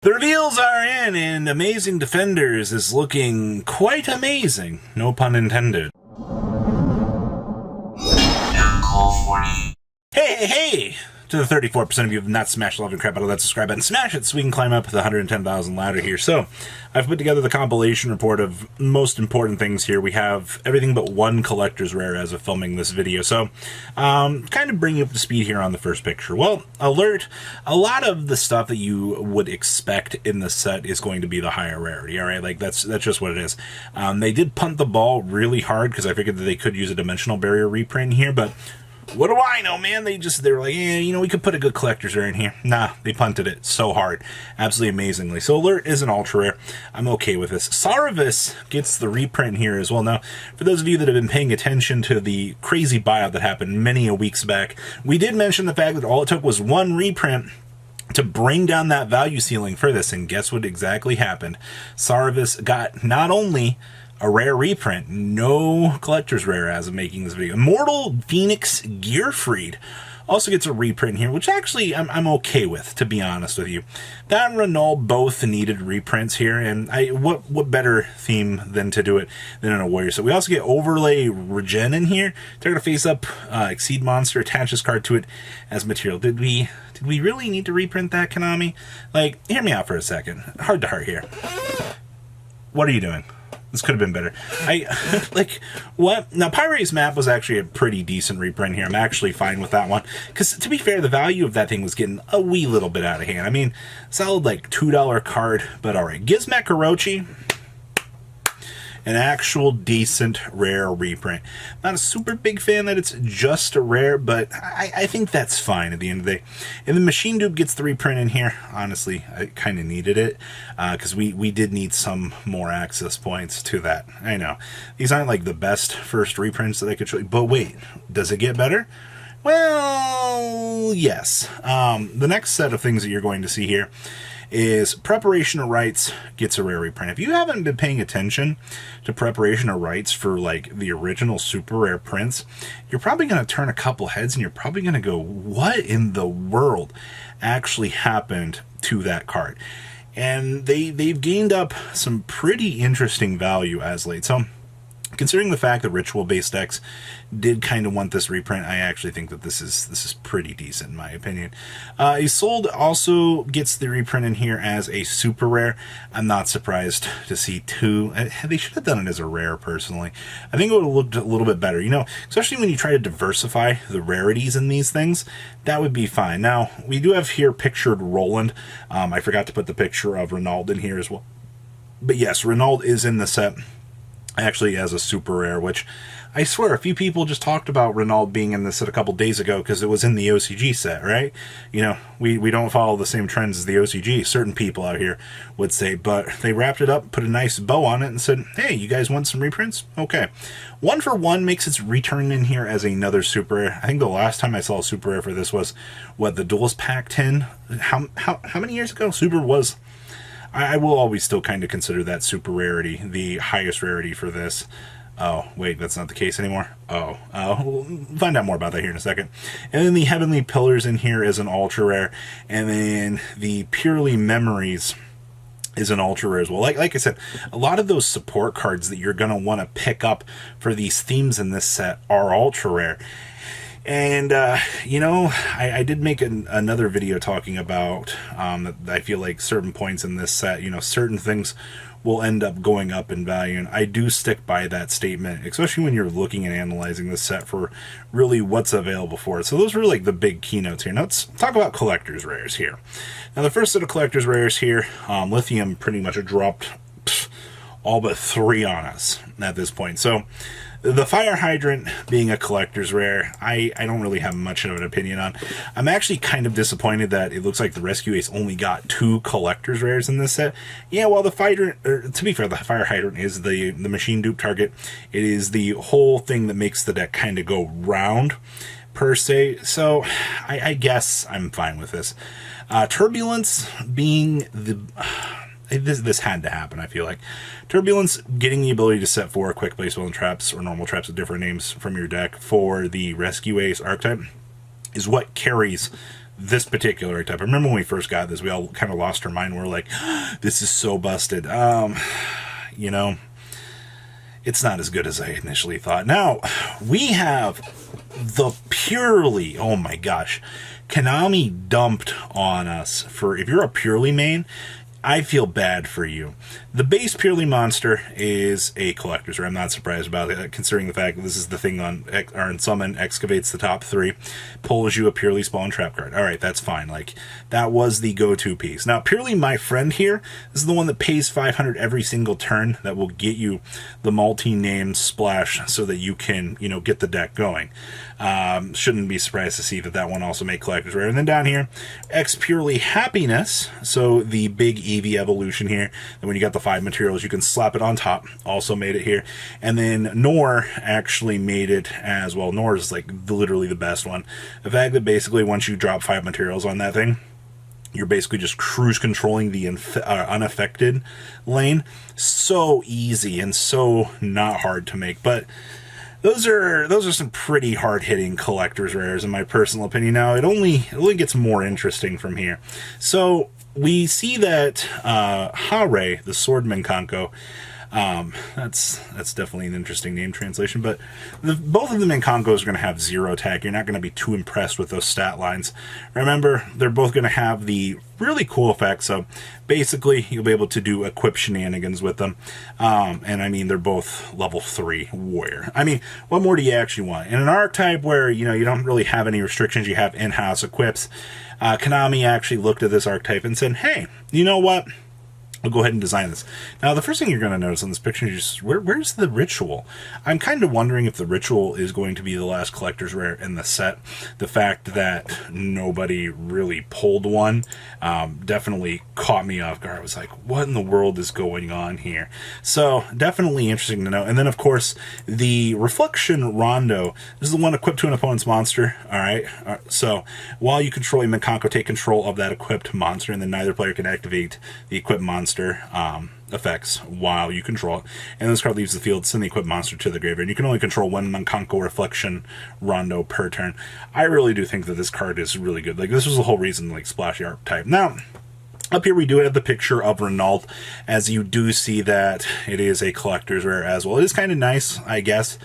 The reveals are in, and Amazing Defenders is looking quite amazing. No pun intended. Hey! To the 34% of you who have not smashed the love and crap out of that subscribe button, smash it so we can climb up the 110,000 ladder here. So, I've put together the compilation report of most important things here. We have everything but one collector's rare as of filming this video. So, kind of bring you up to speed here on the first picture. Well, alert, a lot of the stuff that you would expect in the set is going to be the higher rarity, alright? Like, that's just what it is. They did punt the ball really hard because I figured that they could use a dimensional barrier reprint here, but what do I know, man? They were like, yeah, you know, we could put a good collector's rare in here. Nah, they punted it so hard. Absolutely amazingly. So Alert is an ultra rare. I'm okay with this. Saravis gets the reprint here as well. Now, for those of you that have been paying attention to the crazy buyout that happened many a weeks back, we did mention the fact that all it took was one reprint to bring down that value ceiling for this, and guess what exactly happened? Saravis got not only a rare reprint, no collector's rare as of making this video. Immortal Phoenix Gearfried also gets a reprint here, which actually I'm okay with, to be honest with you. That and Renault both needed reprints here, and what better theme than to do it than in a warrior? So we also get Overlay Regen in here. They're gonna face up Exceed Monster, attach this card to it as material. Did we really need to reprint that, Konami? Like, hear me out for a second. Heart to heart here. What are you doing? This could have been better. Like, what? Now, Pirate's Map was actually a pretty decent reprint here. I'm actually fine with that one. Because, to be fair, the value of that thing was getting a wee little bit out of hand. I mean, solid, like, $2 card, but alright. Gizmek Orochi, an actual decent rare reprint. Not a super big fan that it's just a rare, but I think that's fine at the end of the day. And the Machine Dupe gets the reprint in here. Honestly, I kind of needed it, because we did need some more access points to that. I know. These aren't like the best first reprints that I could show you, but wait, does it get better? Well, yes. The next set of things that you're going to see here is Preparation of Rites gets a rare reprint. If you haven't been paying attention to Preparation of Rites for like the original super rare prints, you're probably going to turn a couple heads and you're probably going to go, what in the world actually happened to that card? And they've gained up some pretty interesting value as late. So considering the fact that ritual-based decks did kind of want this reprint, I actually think that this is pretty decent in my opinion. Isolde also gets the reprint in here as a super rare. I'm not surprised to see two. They should have done it as a rare, personally. I think it would have looked a little bit better, you know, especially when you try to diversify the rarities in these things. That would be fine. Now, we do have here pictured Roland. I forgot to put the picture of Renault in here as well. But yes, Renault is in the set, actually as a super rare, which I swear a few people just talked about Renault being in this set a couple days ago because it was in the OCG set, right? You know, we don't follow the same trends as the OCG, certain people out here would say, but they wrapped it up, put a nice bow on it, and said, hey, you guys want some reprints? Okay. One for One makes its return in here as another super rare. I think the last time I saw a super rare for this was, what, the Duelist Pack 10? How many years ago? Super was... I will always still kind of consider that super rarity the highest rarity for this. Oh, wait, that's not the case anymore? Oh, we'll find out more about that here in a second. And then the Heavenly Pillars in here is an ultra rare. And then the Purely Memories is an ultra rare as well. Like I said, a lot of those support cards that you're going to want to pick up for these themes in this set are ultra rare. And, you know, I did make another video talking about that I feel like certain points in this set, you know, certain things will end up going up in value. And I do stick by that statement, especially when you're looking and analyzing this set for really what's available for it. So those were like the big keynotes here. Now let's talk about collector's rares here. Now the first set of collector's rares here, Lithium pretty much dropped all but 3 on us at this point. So the Fire Hydrant being a collector's rare, I don't really have much of an opinion on. I'm actually kind of disappointed that it looks like the Rescue Ace only got 2 collector's rares in this set. Yeah, well, the to be fair, the Fire Hydrant is the Machine Dupe target. It is the whole thing that makes the deck kind of go round, per se. So I guess I'm fine with this. Turbulence being the... This had to happen, I feel like. Turbulence, getting the ability to set 4 quick play spell and traps, or normal traps with different names from your deck for the Rescue Ace archetype, is what carries this particular archetype. I remember when we first got this, we all kind of lost our mind. We were like, this is so busted. You know, it's not as good as I initially thought. Now, we have the purely, oh my gosh, Konami dumped on us for, if you're a purely main, I feel bad for you. The base purely monster is a collector's rare. I'm not surprised about it, considering the fact that this is the thing on Summon, excavates the top 3, pulls you a purely spawn trap card. Alright, that's fine. Like, that was the go-to piece. Now, purely my friend here, this is the one that pays 500 every single turn, that will get you the multi-name splash so that you can, you know, get the deck going. Shouldn't be surprised to see that that one also made collector's rare. And then down here, X purely happiness, so the big Eevee evolution here, and when you got the 5 materials, you can slap it on top, also made it here. And then Nor actually made it as well. Nor is like literally the best one. The fact that basically once you drop 5 materials on that thing, you're basically just cruise controlling the unaffected lane. So easy and so not hard to make. But those are some pretty hard-hitting collector's rares in my personal opinion. Now, it only gets more interesting from here. So we see that Hare, the sword Mikanko, that's definitely an interesting name translation, but both of the Minkankos are going to have 0 attack. You're not going to be too impressed with those stat lines. Remember, they're both going to have the really cool effect, so basically you'll be able to do equip shenanigans with them. And I mean, they're both level 3 warrior. I mean, what more do you actually want? In an archetype where, you know, you don't really have any restrictions, you have in-house equips, Konami actually looked at this archetype and said, hey, you know what? I'll go ahead and design this. Now, the first thing you're going to notice on this picture is just, where's the ritual? I'm kind of wondering if the ritual is going to be the last collector's rare in the set. The fact that nobody really pulled one definitely caught me off guard. I was like, what in the world is going on here? So, definitely interesting to know. And then, of course, the Reflection Rondo. This is the one equipped to an opponent's monster. Alright, so while you control a Mikanko, take control of that equipped monster, and then neither player can activate the equipped monster effects while you control it. And this card leaves the field, send the equipped monster to the graveyard. You can only control one Mikanko Reflection Rondo per turn. I really do think that this card is really good. Like, this was the whole reason, like, splashy archetype. Now, up here we do have the picture of Renault, as you do see that it is a collector's rare as well. It is kind of nice, I guess,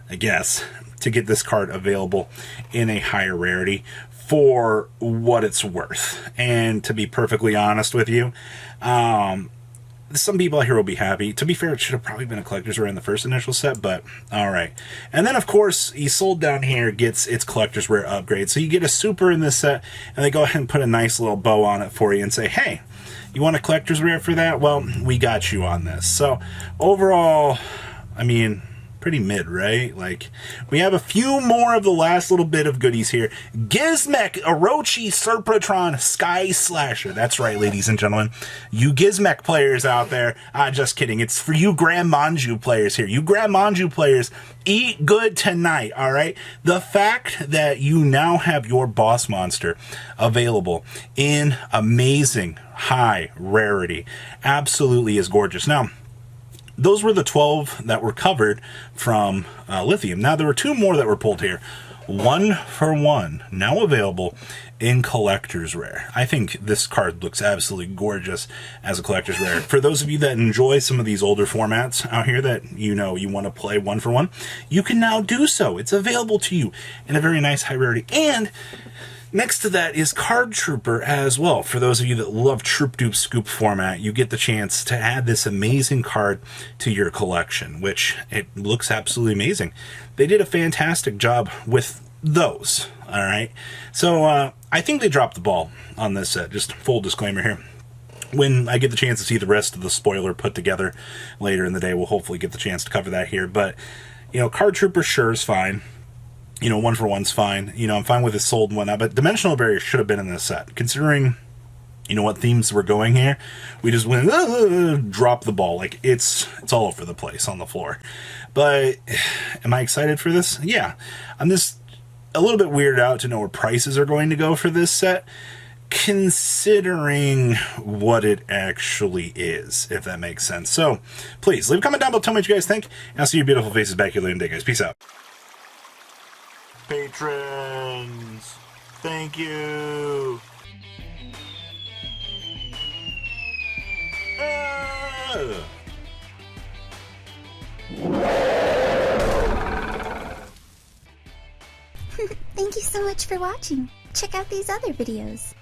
to get this card available in a higher rarity for what it's worth. And to be perfectly honest with you, some people out here will be happy. To be fair, it should have probably been a collector's rare in the first initial set, but alright. And then, of course, Isolde down here gets its collector's rare upgrade. So you get a super in this set, and they go ahead and put a nice little bow on it for you and say, hey, you want a collector's rare for that? Well, we got you on this. So, overall, I mean, pretty mid, right? Like, we have a few more of the last little bit of goodies here. Gizmek, Orochi, Serpentron, Sky Slasher. That's right, ladies and gentlemen. You Gizmek players out there. Just kidding. It's for you Grand Manju players here. You Grand Manju players, eat good tonight, alright? The fact that you now have your boss monster available in amazing high rarity absolutely is gorgeous. Now, those were the 12 that were covered from Lithium. Now, there were 2 more that were pulled here. 1 for 1, now available in Collector's Rare. I think this card looks absolutely gorgeous as a Collector's Rare. For those of you that enjoy some of these older formats out here that you know you want to play 1 for 1, you can now do so. It's available to you in a very nice high rarity. And next to that is Card Trooper as well. For those of you that love Troop Dupe Scoop format, you get the chance to add this amazing card to your collection, which it looks absolutely amazing. They did a fantastic job with those, alright? So, I think they dropped the ball on this set. Just full disclaimer here. When I get the chance to see the rest of the spoiler put together later in the day, we'll hopefully get the chance to cover that here. But, you know, Card Trooper sure is fine. You know, 1 for 1's fine. You know, I'm fine with his sold and whatnot, but Dimensional Barrier should have been in this set. Considering, you know, what themes we're going here, we just went, drop the ball. Like, it's all over the place on the floor. But, am I excited for this? Yeah. I'm just a little bit weirded out to know where prices are going to go for this set, considering what it actually is, if that makes sense. So, please, leave a comment down below, tell me what you guys think, and I'll see your beautiful faces back here later today, guys. Peace out. Patrons. Thank you. Thank you so much for watching. Check out these other videos.